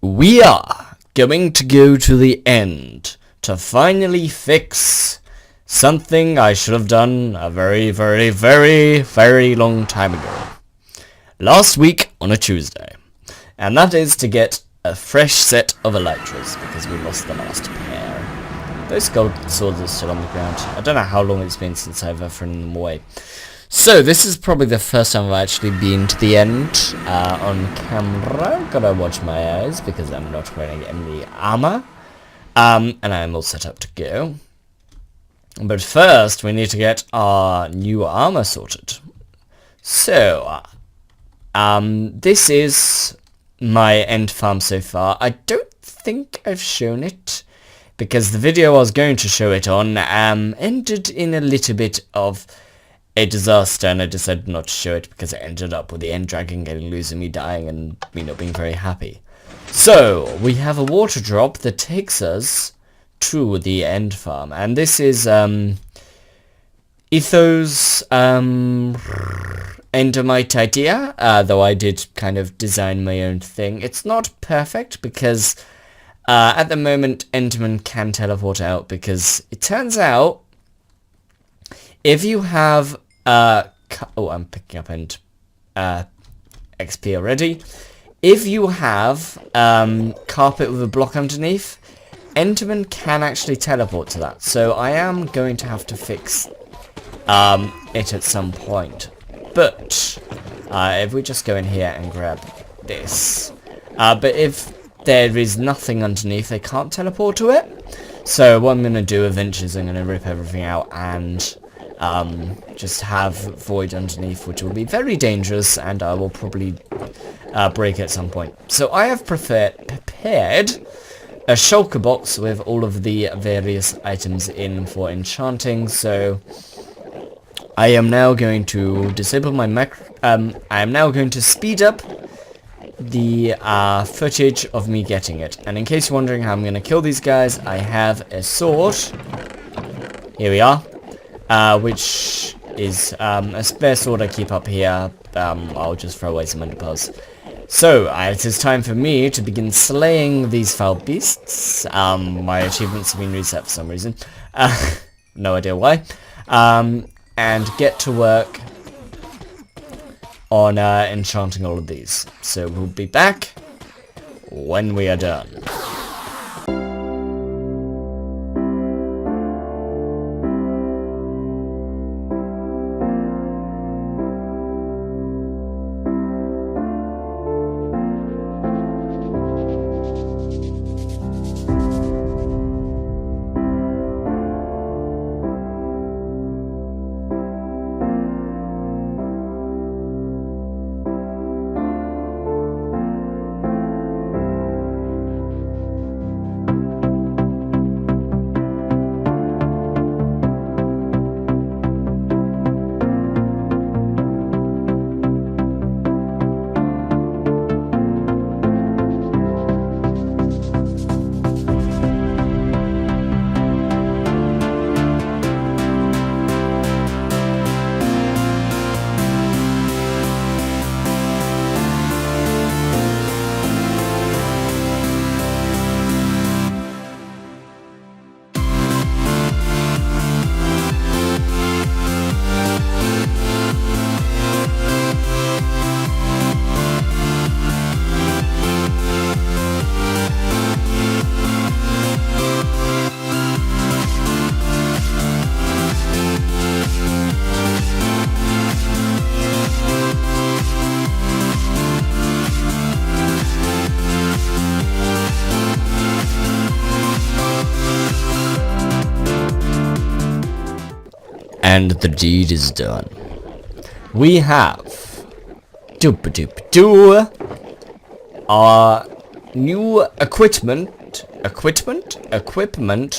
We are going to go to the end to finally fix something I should have done a very, very, very, very long time ago. Last week on a Tuesday. And that is to get a fresh set of elytras, because we lost the last pair. Those gold swords are still on the ground. I don't know how long it's been since I've ever thrown them away. So, this is probably the first time I've actually been to the end on camera. Gotta watch my eyes because I'm not wearing any armor. And I'm all set up to go. But first, we need to get our new armor sorted. So, this is my end farm so far. I don't think I've shown it, because the video I was going to show it on ended in a little bit of a disaster, and I decided not to show it because it ended up with the end dragon getting loose and me dying and me not being very happy. So, we have a water drop that takes us to the end farm, and this is Etho's Endermite idea, though I did kind of design my own thing. It's not perfect because at the moment Enderman can teleport out, because it turns out if you have I'm picking up XP already. If you have carpet with a block underneath, Enderman can actually teleport to that. So I am going to have to fix it at some point. But if we just go in here and grab this. But if there is nothing underneath, they can't teleport to it. So what I'm going to do eventually is I'm going to rip everything out and just have void underneath, which will be very dangerous, and I will probably break at some point. So I have prepared a shulker box with all of the various items in for enchanting. So I am now going to disable my I am now going to speed up the footage of me getting it. And in case you're wondering how I'm going to kill these guys, I have a sword. Here we are. Which is a spare sword I keep up here. I'll just throw away some underpells. So, it is time for me to begin slaying these foul beasts. My achievements have been reset for some reason. No idea why. And get to work on enchanting all of these. So we'll be back when we are done. And the deed is done. We have our new equipment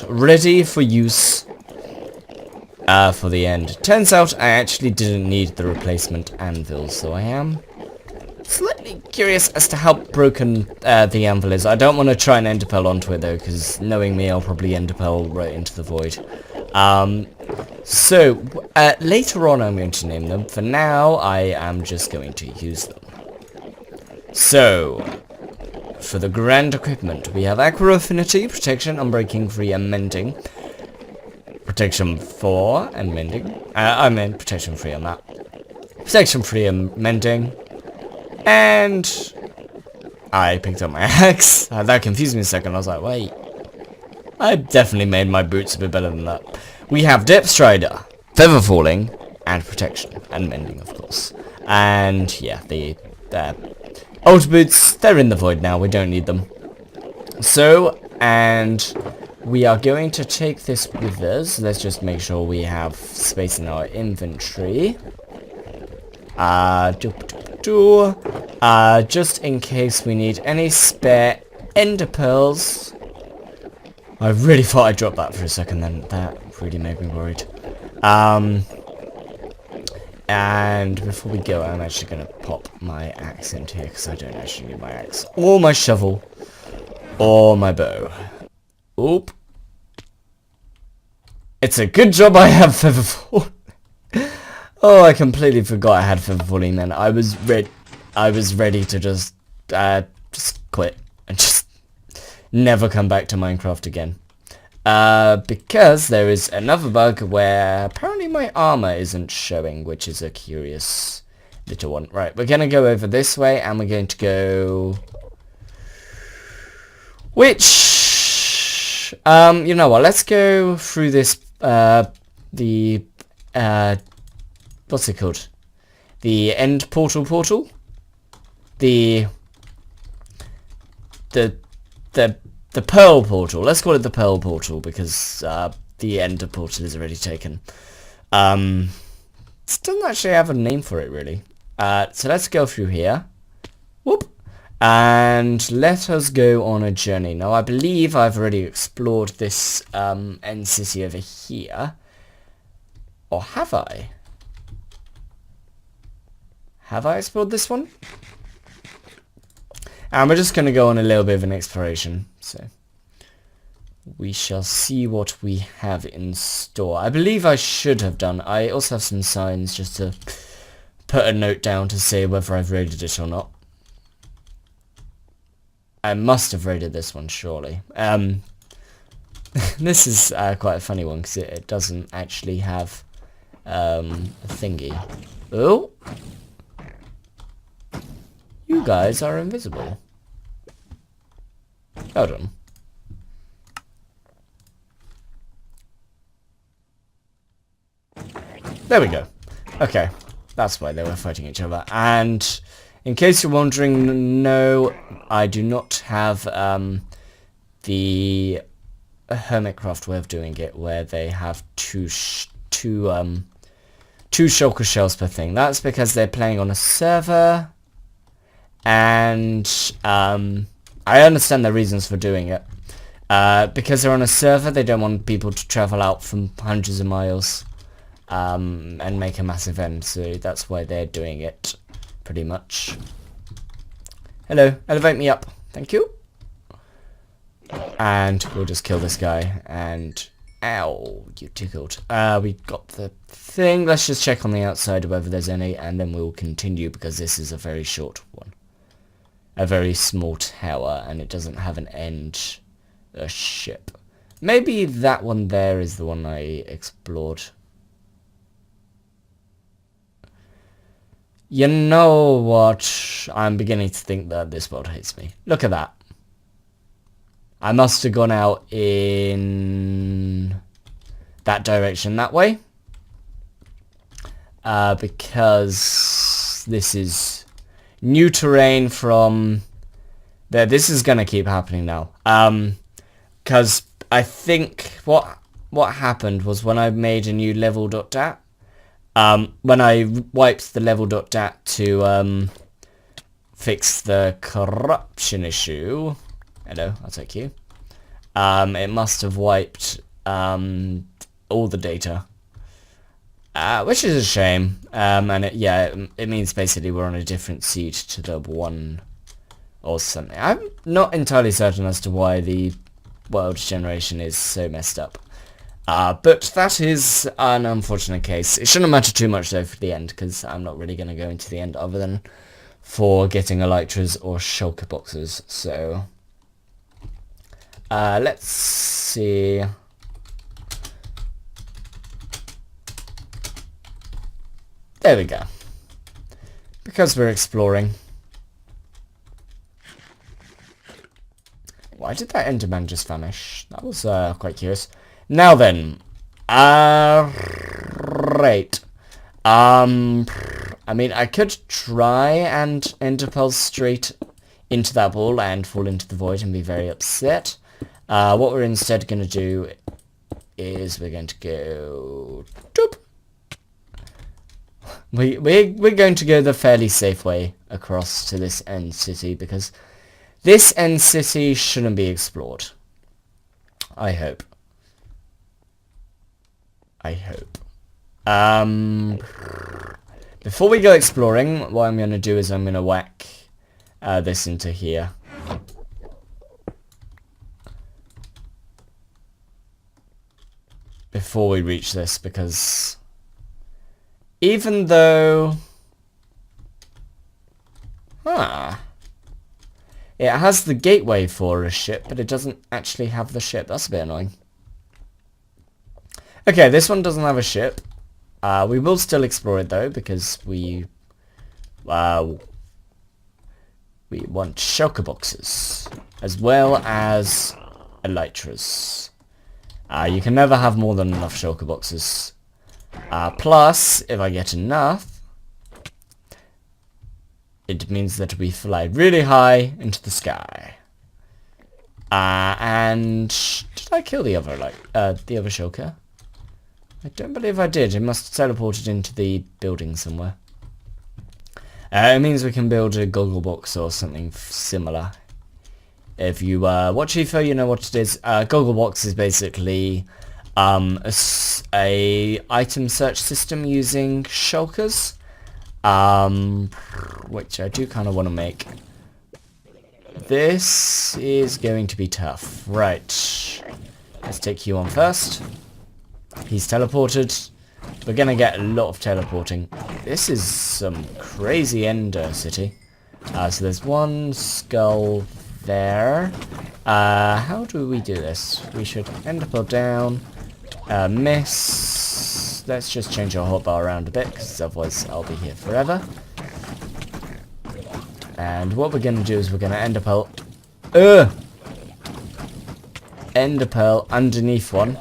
ready for use for the end. Turns out I actually didn't need the replacement anvil, so I am slightly curious as to how broken the anvil is. I don't want to try and enderpearl onto it though, because knowing me, I'll probably enderpearl right into the void. So, later on I'm going to name them. For now, I am just going to use them. So, for the grand equipment, we have Aqua Affinity, Protection, Unbreaking, Free, and Mending. Protection 4 and Mending. I meant Protection 3 on that. Protection 3 and Mending. And I picked up my axe. That confused me a second. I was like, wait. I definitely made my boots a bit better than that. We have Depth Strider, Feather Falling, and Protection. And Mending, of course. And, yeah, the old boots, they're in the void now. We don't need them. So, and we are going to take this with us. Let's just make sure we have space in our inventory. Just in case we need any spare ender pearls. I really thought I dropped that for a second then. That really made me worried. And before we go, I'm actually going to pop my axe into here because I don't actually need my axe. Or my shovel. Or my bow. Oop. It's a good job I have feather fall. Oh, I completely forgot I had feather falling then. I was ready to just quit and just never come back to Minecraft again. Because there is another bug where apparently my armor isn't showing, which is a curious little one. Right, we're going to go over this way, and we're going to go... Which... you know what, let's go through this, what's it called? The end portal? The pearl portal. Let's call it the pearl portal because the ender portal is already taken. It doesn't actually have a name for it really. So let's go through here. Whoop. And let us go on a journey. Now I believe I've already explored this end city over here. Or have I? Have I explored this one? And we're just going to go on a little bit of an exploration. So we shall see what we have in store. I believe I should have done. I also have some signs just to put a note down to say whether I've raided it or not. I must have raided this one, surely. This is quite a funny one because it doesn't actually have a thingy. Oh! You guys are invisible. Hold on. There we go. Okay. That's why they were fighting each other. And in case you're wondering, no, I do not have the Hermitcraft way of doing it, where they have two shulker shells per thing. That's because they're playing on a server, and I understand the reasons for doing it. Because they're on a server, they don't want people to travel out from hundreds of miles and make a massive end, so that's why they're doing it, pretty much. Hello, elevate me up. Thank you. And we'll just kill this guy, and... Ow, you tickled. We got the thing. Let's just check on the outside whether there's any, and then we'll continue, because this is a very short one. A very small tower, and it doesn't have an end. A ship. Maybe that one there is the one I explored. You know what? I'm beginning to think that this world hates me. Look at that. I must have gone out in that direction that way. Because this is new terrain from there. This is going to keep happening now. Because I think what happened was when I made a new level.dat, when I wiped the level.dat to fix the corruption issue, hello, I'll take you, it must have wiped all the data, which is a shame, and it means basically we're on a different seed to the one or something. I'm not entirely certain as to why the world generation is so messed up. But that is an unfortunate case. It shouldn't matter too much though for the end, because I'm not really going to go into the end other than for getting elytras or shulker boxes. So let's see. There we go. Because we're exploring. Why did that Enderman just vanish? That was quite curious. Now then. Right. I mean, I could try and enderpearl straight into that ball and fall into the void and be very upset. What we're instead going to do is we're going to go... Doop. We're going to go the fairly safe way across to this end city, because this end city shouldn't be explored. I hope. Before we go exploring, what I'm going to do is I'm going to whack this into here. Before we reach this, because even though... It has the gateway for a ship, but it doesn't actually have the ship. That's a bit annoying. Okay, this one doesn't have a ship. We will still explore it though, because we want shulker boxes, as well as elytras. You can never have more than enough shulker boxes. Plus, if I get enough, it means that we fly really high into the sky. And did I kill the other shulker? I don't believe I did. It must have teleported into the building somewhere. It means we can build a goggle box or something similar. If you watch EFO, you know what it is. Goggle box is basically a item search system using shulkers. Which I do kind of want to make. This is going to be tough. Right. Let's take you on first. He's teleported. We're going to get a lot of teleporting. This is some crazy ender city. So there's one skull there. How do we do this? We should enderpearl down. Miss. Let's just change our hotbar around a bit, because otherwise I'll be here forever. And what we're going to do is we're going to enderpearl... enderpearl underneath one.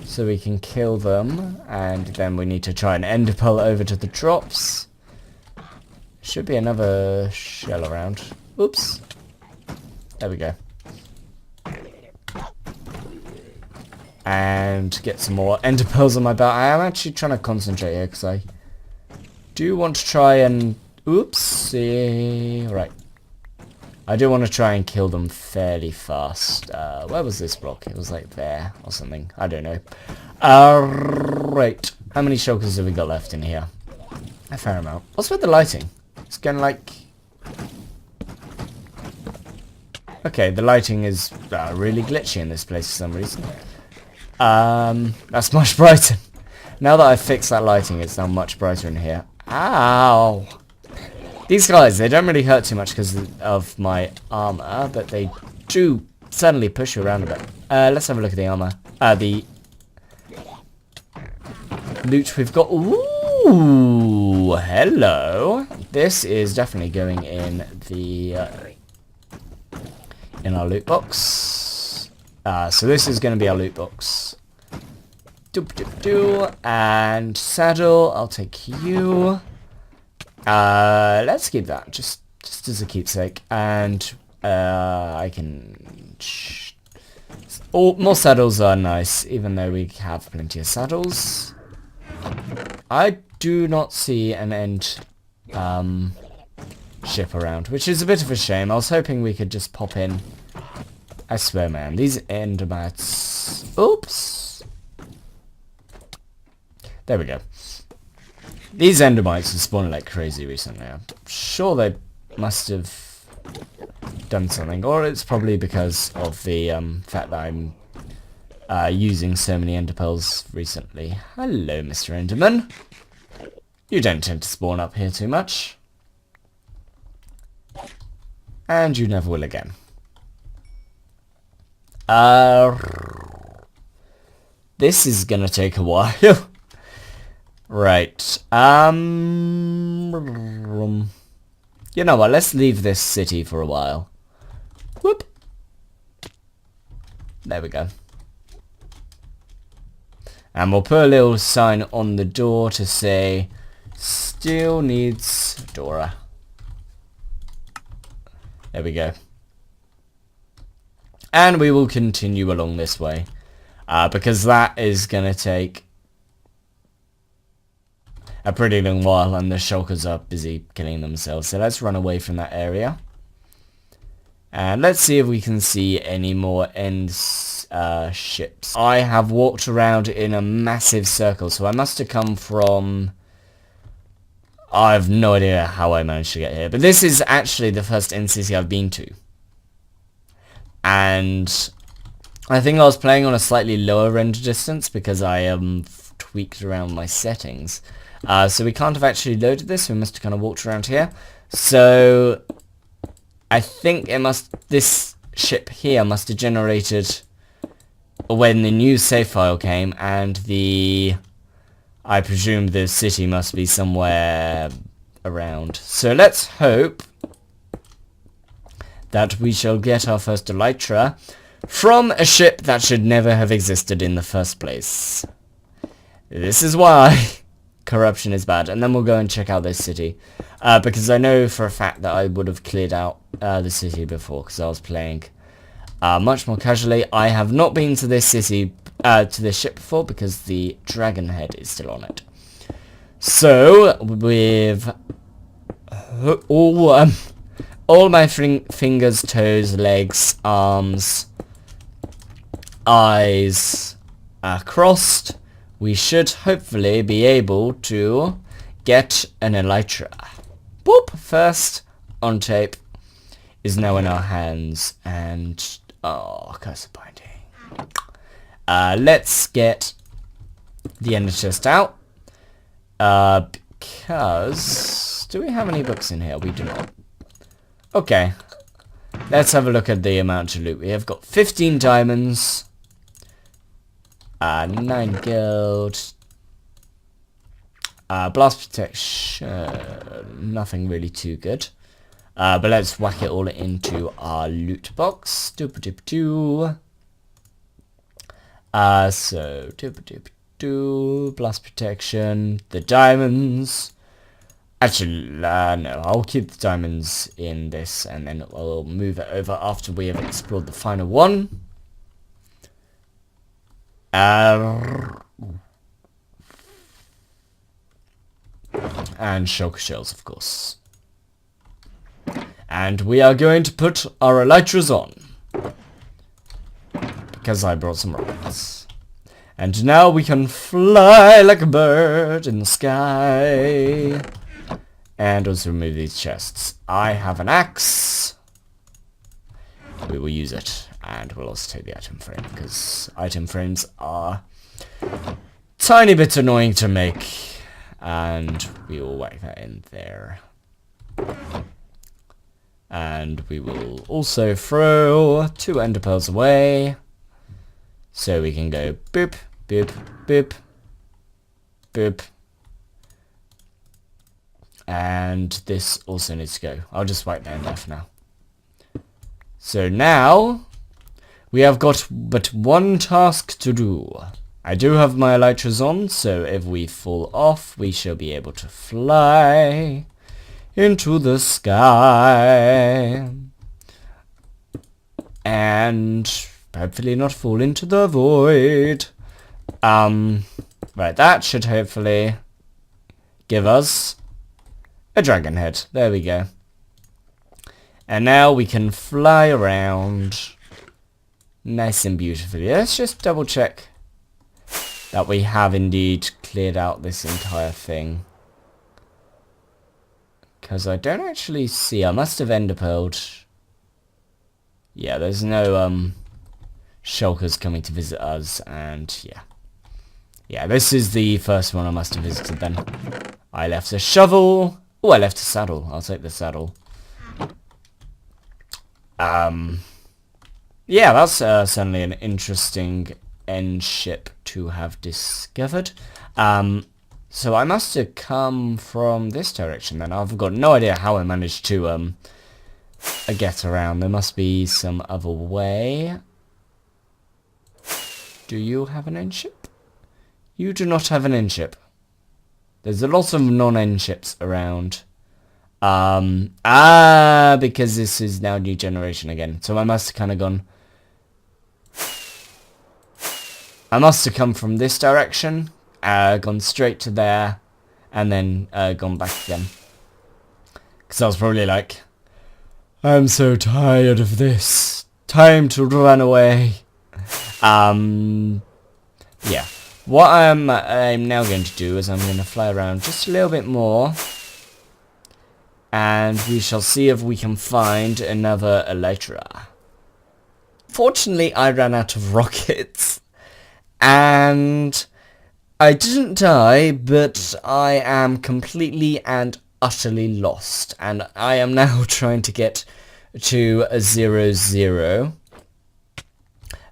So we can kill them, and then we need to try and enderpearl over to the drops. Should be another shell around. Oops. There we go. And get some more enderpearls on my belt. I am actually trying to concentrate here, because I do want to try and... Oopsie. Right. I do want to try and kill them fairly fast. Where was this block? It was like there or something. I don't know. Right. How many shulkers have we got left in here? A fair amount. What's with the lighting? It's going like... Okay, the lighting is really glitchy in this place for some reason. That's much brighter. Now that I've fixed that lighting, it's now much brighter in here. Ow! These guys, they don't really hurt too much because of my armor, but they do suddenly push you around a bit. Let's have a look at the armor. The loot we've got. Ooh, hello. This is definitely going in the in our loot box. So this is going to be our loot box. And saddle, I'll take you. Let's keep that, just as a keepsake. And I can... more saddles are nice, even though we have plenty of saddles. I do not see an end ship around, which is a bit of a shame. I was hoping we could just pop in. I swear, man, these endermats... Oops! There we go. These endermites have spawned like crazy recently. I'm sure they must have done something, or it's probably because of the fact that I'm using so many ender pearls recently. Hello, Mr. Enderman. You don't tend to spawn up here too much. And you never will again. This is gonna take a while. Right. You know what, let's leave this city for a while. Whoop. There we go. And we'll put a little sign on the door to say, still needs Dora. There we go. And we will continue along this way. Because that is going to take a pretty long while and the shulkers are busy killing themselves. So let's run away from that area. And let's see if we can see any more ships. I have walked around in a massive circle, so I must have come from... I have no idea how I managed to get here. But this is actually the first end city I've been to. And I think I was playing on a slightly lower render distance because I tweaked around my settings. So we can't have actually loaded this. We must have kind of walked around here. So I think it must... This ship here must have generated when the new save file came, and I presume the city must be somewhere around. So let's hope that we shall get our first elytra from a ship that should never have existed in the first place. This is why corruption is bad. And then we'll go and check out this city. Because I know for a fact that I would have cleared out the city before, because I was playing much more casually. I have not been to this city, to this ship before, because the dragon head is still on it. So, with all my fingers, toes, legs, arms, eyes crossed, we should hopefully be able to get an elytra. Boop! First on tape is now in our hands, and curse of binding. Let's get the ender chest out. Because do we have any books in here? We do not. Okay. Let's have a look at the amount of loot. We have got 15 diamonds, 9 gold, blast protection, nothing really too good. But let's whack it all into our loot box. Doop-a-doop-doo. So, doop-a-doop-doo, blast protection, the diamonds. Actually, no, I'll keep the diamonds in this, and then we'll move it over after we have explored the final one. And shulker shells, of course. And we are going to put our elytras on, because I brought some rockets. And now we can fly like a bird in the sky. And also remove these chests. I have an axe. We will use it. And we'll also take the item frame, because item frames are a tiny bit annoying to make. And we will whack that in there. And we will also throw 2 ender pearls away. So we can go boop, boop, boop, boop. And this also needs to go. I'll just wipe that in there for now. So now we have got but one task to do. I do have my elytras on, so if we fall off, we shall be able to fly into the sky. And hopefully not fall into the void. Right, that should hopefully give us a dragon head. There we go. And now we can fly around nice and beautifully. Let's just double check that we have indeed cleared out this entire thing. Because I don't actually see. I must have ender pearled. Yeah, there's no shulkers coming to visit us, and yeah. Yeah, this is the first one I must have visited then. I left a shovel. Oh, I left a saddle. I'll take the saddle. Yeah, that's certainly an interesting end ship to have discovered. So I must have come from this direction then. I've got no idea how I managed to get around. There must be some other way. Do you have an end ship? You do not have an end ship. There's a lot of non-end ships around. Because this is now new generation again. So I must have kind of gone... I must have come from this direction, gone straight to there, and then gone back again. Because I was probably like, I'm so tired of this. Time to run away. Yeah. What I'm now going to do is I'm going to fly around just a little bit more. And we shall see if we can find another elytra. Fortunately, I ran out of rockets. And I didn't die, but I am completely and utterly lost. And I am now trying to get to a 0-0.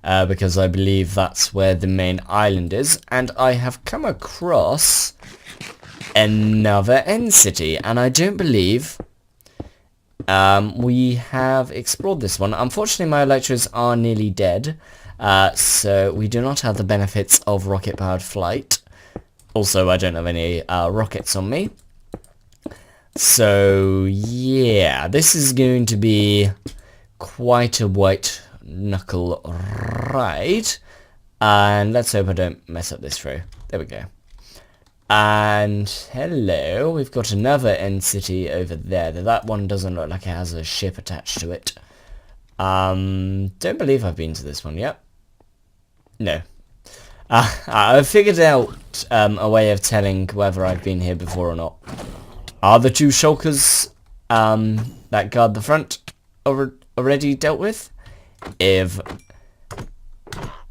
Because I believe that's where the main island is. And I have come across another end city. And I don't believe we have explored this one. Unfortunately, my elytras are nearly dead. So we do not have the benefits of rocket-powered flight. Also, I don't have any rockets on me. So, yeah, this is going to be quite a white knuckle ride. And let's hope I don't mess up this throw. There we go. And hello, we've got another end city over there. That one doesn't look like it has a ship attached to it. Don't believe I've been to this one yet. No. I figured out a way of telling whether I've been here before or not. Are the two shulkers that guard the front already dealt with? If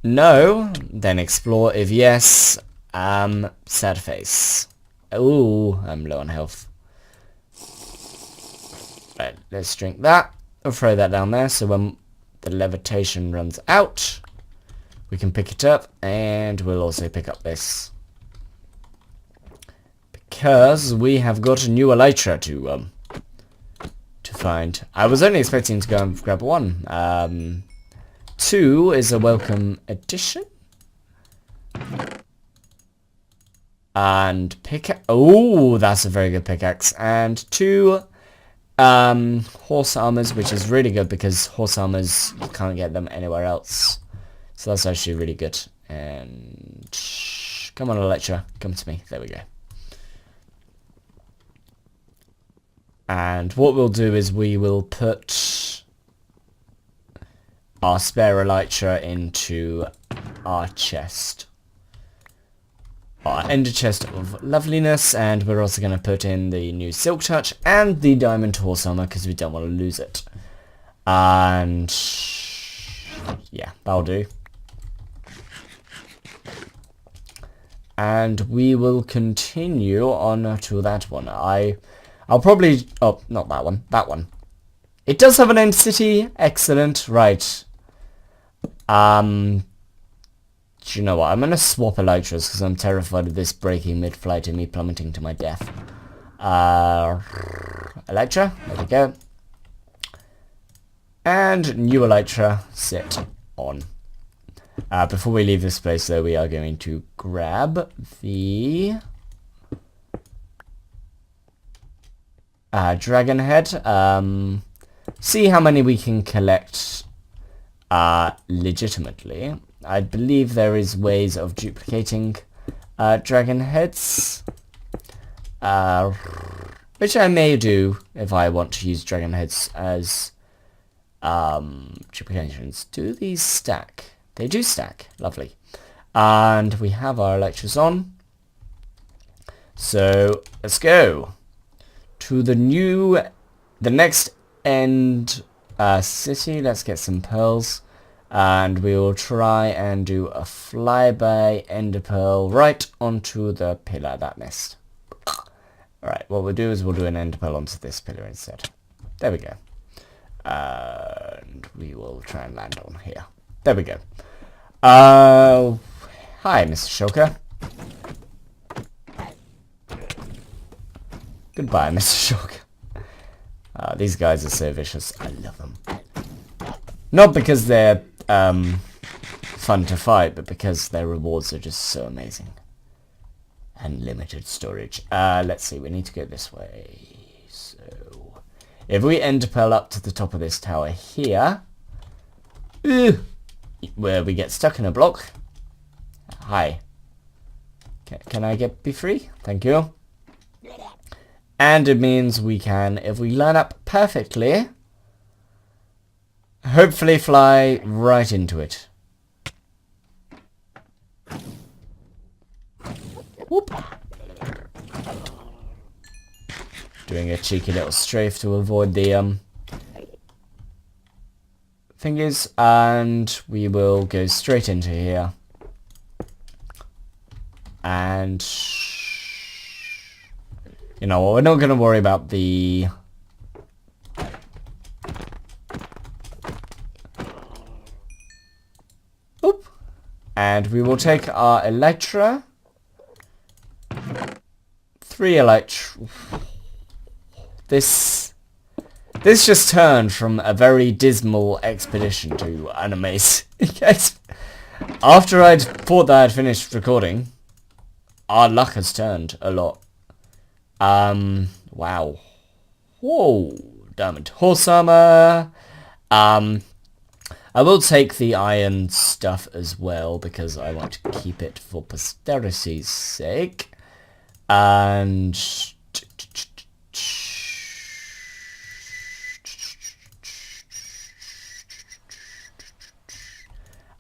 no, then explore. If yes, sad face. Ooh, I'm low on health. Right, let's drink that. I'll throw that down there, so when the levitation runs out, we can pick it up, and we'll also pick up this. Because we have got a new elytra to find. I was only expecting to go and grab one. 2 is a welcome addition. And oh, that's a very good pickaxe. And 2 horse armors, which is really good because horse armors, you can't get them anywhere else. So that's actually really good. And come on, elytra, come to me. There we go. And what we'll do is we will put our spare elytra into our chest. Our ender chest of loveliness, and we're also going to put in the new silk touch and the diamond horse armor because we don't want to lose it. And yeah, that'll do. And we will continue on to that one. I'll probably... Oh, not that one. That one. It does have an end city. Excellent. Right. Do you know what? I'm going to swap elytras because I'm terrified of this breaking mid-flight and me plummeting to my death. Elytra. There we go. And new elytra. Sit on. Before we leave this place, though, we are going to grab the... dragon head. See how many we can collect legitimately. I believe there is ways of duplicating dragon heads, which I may do if I want to use dragon heads as duplications. Do these stack? They do stack. Lovely. And we have our elytras on. So let's go to the next end city. Let's get some pearls. And we will try and do a flyby ender pearl right onto the pillar that missed. Alright, what we'll do is we'll do an ender pearl onto this pillar instead. There we go. And we will try and land on here. There we go. Hi, Mr. Shulker. Goodbye, Mr. Shulker. These guys are so vicious. I love them. Not because they're fun to fight, but because their rewards are just so amazing. Unlimited storage. Let's see, we need to go this way. So, if we ender pearl up to the top of this tower here, where we get stuck in a block. Hi. Can I be free? Thank you. And it means we can, if we line up perfectly, hopefully fly right into it. Whoop. Doing a cheeky little strafe to avoid the thingies, and we will go straight into here. And you know what, we're not going to worry about the oop. And we will take our elytra. 3 elytra. This just turned from a very dismal expedition to an amazing. After I'd thought that I'd finished recording, our luck has turned a lot. Wow. Whoa, diamond horse armor. I will take the iron stuff as well because I want to keep it for posterity's sake. And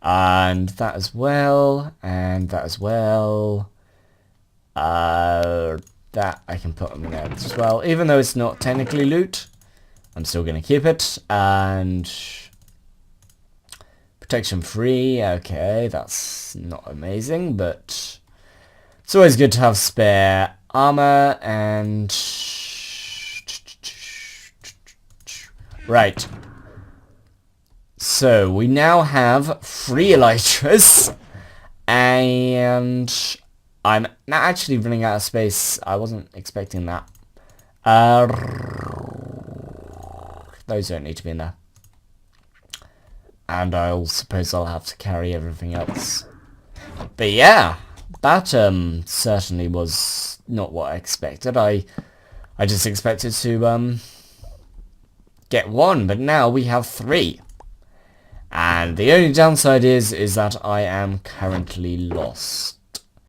that as well, and that as well. That I can put on there as well. Even though it's not technically loot, I'm still going to keep it. And protection free, okay, that's not amazing, but it's always good to have spare armor. And right. So we now have 3 elytras, and I'm not actually running out of space. I wasn't expecting that. Those don't need to be in there. And I suppose I'll have to carry everything else. But yeah, that certainly was not what I expected. I just expected to get 1, but now we have 3. And the only downside is that I am currently lost.